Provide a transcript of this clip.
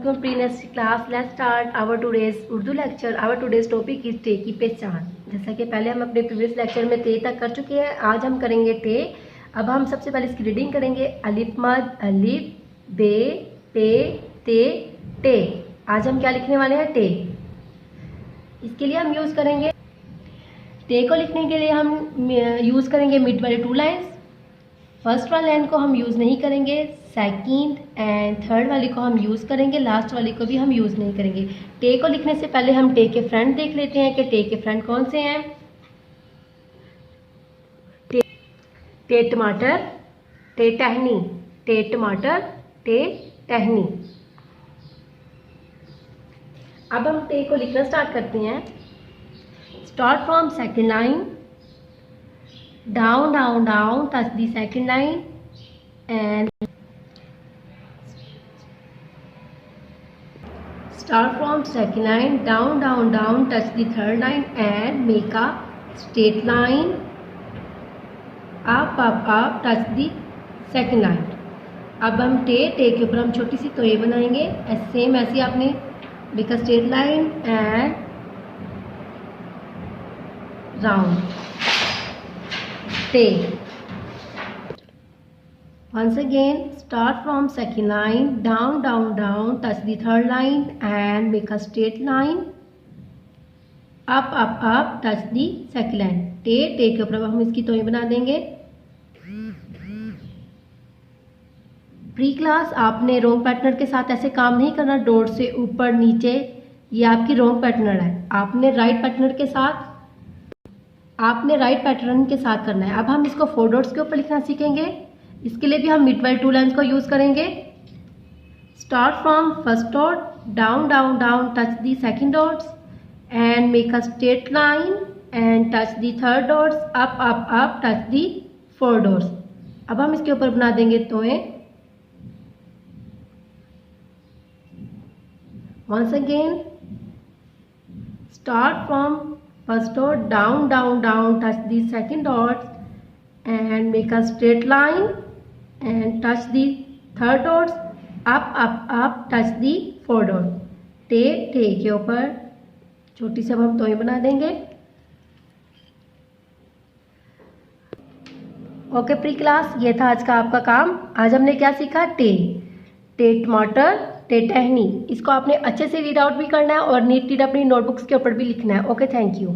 welcome to pre-nursery class. Let's start our today's Urdu lecture. Our today's topic is टे की पहचान. जैसा कि पहले हम अपने प्रीवियस लेक्चर में टे तक कर चुके हैं, आज हम करेंगे टे. अब हम सबसे पहले इसकी रीडिंग करेंगे. अलिफ मद, अलिफ, बे, पे, ते, टे. आज हम क्या लिखने वाले हैं? टे. इसके लिए हम यूज़ करेंगे टे को लिखने के लिए हम यूज़ करेंगे मिड वाले 2 लाइन्स. फर्स्ट वाले लाइन को हम यूज़ नहीं करेंगे, सेकंड एंड थर्ड वाली को हम यूज़ करेंगे, लास्ट वाली को भी हम यूज़ नहीं करेंगे. टे को लिखने से पहले हम टे के फ्रेंड देख लेते हैं कि टे के फ्रेंड कौन से हैं. टे टमाटर, टे टहनी, टे टमाटर, टे टहनी. अब हम टे को लिखना स्टार्ट करते हैं. Start from second line, down down down, touch the second line and start from second line, down down down, touch the third line and make a straight line, up up up, touch the second line. अब हम टे के ऊपर हम छोटी सी तोय बनाएंगे. Same ऐसे आपने make a straight line and round. टे. Once again, start from second line, down down down, touch the third line and make a straight line, up up up, touch the second line. टे के ऊपर हम इसकी तोय बना देंगे. Pre class आपने रोंग pattern के साथ ऐसे काम नहीं करना. डॉट से ऊपर नीचे ये आपकी रोंग पैटर्न है. आपने राइट पैटर्न के साथ करना है. अब हम इसको 4 डॉट्स के ऊपर लिखना सीखेंगे. इसके लिए भी हम मिड वाले 2 लाइन्स को यूज़ करेंगे. Start from first dot, down down down, touch the second dots and make a straight line and touch the third dots, up up up, touch the 4 dots. अब हम इसके ऊपर बना देंगे तोय. Once again, start from first dot, down down down, touch the second dot and make a straight line and touch the third dots, up up up, touch the 4 dot. टे के ऊपर छोटी सी हम तोय बना देंगे. ओके प्री क्लास, ये था आज का आपका काम. आज हमने क्या सीखा? टे टमाटर, टे टहनी. इसको आपने अच्छे से रीड आउट भी करना है और नीट नीट अपनी नोटबुक्स के ऊपर भी लिखना है. Okay, thank you.